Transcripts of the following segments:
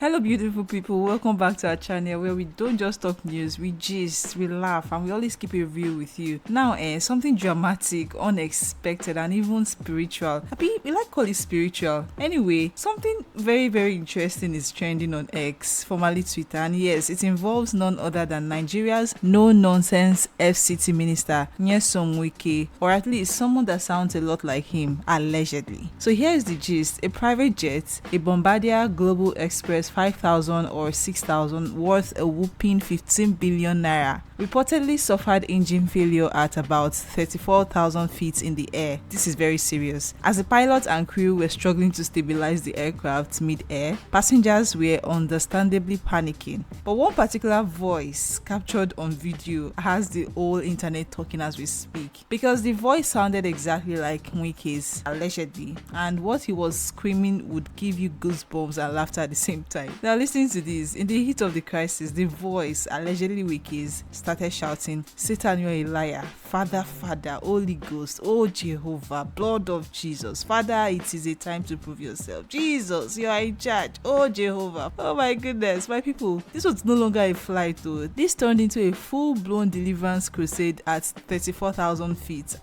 Hello beautiful people, welcome back to our channel where we don't just talk news, we gist, we laugh, and we always keep it real with you. Now something dramatic, unexpected, and even spiritual. We like call it spiritual. Anyway, something very interesting is trending on X, formerly Twitter, and yes, it involves none other than Nigeria's no-nonsense FCT minister, Nyesom Wike, or at least someone that sounds a lot like him, allegedly. So here's the gist. A private jet, a Bombardier Global Express 5,000 or 6,000 worth a whopping 15 billion naira, reportedly suffered engine failure at about 34,000 feet in the air. This is very serious. As the pilot and crew were struggling to stabilize the aircraft mid-air, passengers were understandably panicking. But one particular voice captured on video has the whole internet talking as we speak, because the voice sounded exactly like Wike's, allegedly, and what he was screaming would give you goosebumps and laughter at the same time. Now listening to this, in the heat of the crisis, the voice, allegedly Wike's, started shouting, "Satan, you're a liar. Father, Holy Ghost, oh Jehovah, blood of Jesus. Father, it is a time to prove yourself. Jesus, you are in charge. Oh Jehovah." Oh my goodness, my people, this was no longer a flight though. This turned into a full-blown deliverance crusade at 34,000 feet.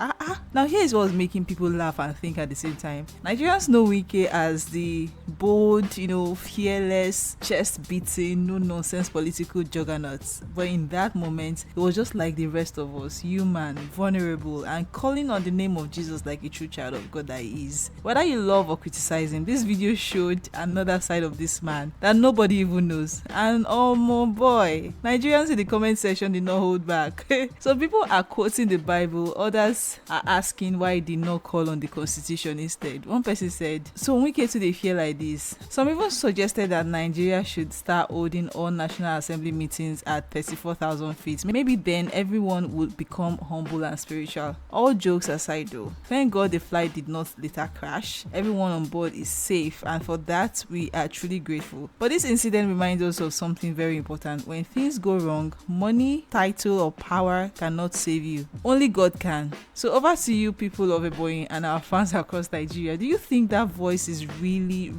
Now here's what was making people laugh and think at the same time. Nigerians know Wike as the bold, fearless, chest-beating, no-nonsense political juggernaut. But in that moment, it was just like the rest of us, human, vulnerable, and calling on the name of Jesus like a true child of God that he is. Whether you love or criticize him, this video showed another side of this man that nobody even knows. And oh my boy, Nigerians in the comment section did not hold back. Some people are quoting the Bible, others are asking why he did not call on the constitution instead. One person said, "So when we get to the fear like this." Some even suggested that Nigeria should start holding all National Assembly meetings at 34,000 feet. Maybe then everyone would become humble and spiritual. All jokes aside though, thank God the flight did not later crash. Everyone on board is safe, and for that we are truly grateful. But this incident reminds us of something very important. When things go wrong, money, title, or power cannot save you. Only God can. So over to you people of Eboyin and our fans across Nigeria. Do you think that voice is really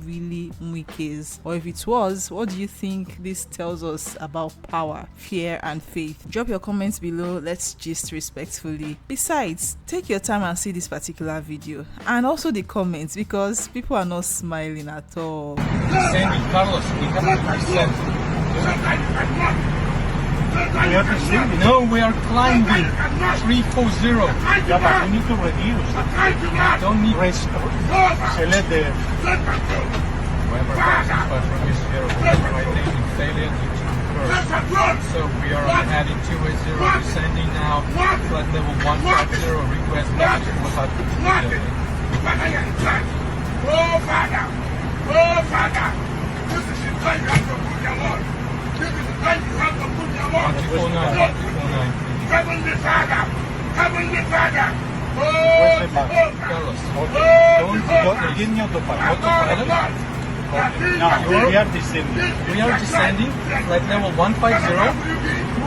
Wike's? Or if it was, what do you think this tells us about power, fear, and faith? Drop your comments below. Let's gist respectfully. Besides, take your time and see this particular video and also the comments, because people are not smiling at all. Sandy, Carlos, we have to descend. We are descending. No, we are climbing. 340. Yeah, but we need to reduce. Don't need Select the whoever passes but from his zero. Right now in failure due to curse. So we are on heading 280, descending now. Flight level 150. Request message was at Oh Father, this is the time you have to put your Lord. This is the time you have to put your Lord. 149. Heavenly Father. Carlos. don't give me autopilot. No, we are descending. We are descending. Flight level 150.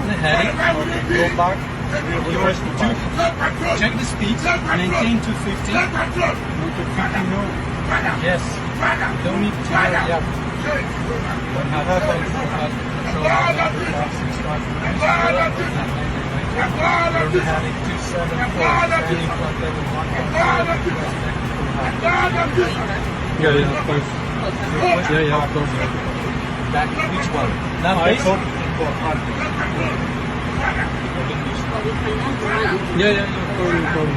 The heading. Go back. Request to back. Check the speeds. Maintain 250. Go to 50 no. Yes. Don't need to hurry up. What happens? Control we're heading 274. Heading flight level 150. Yeah, of course. Yeah, of course. Back which one? Now I base? thought Yeah, no problem.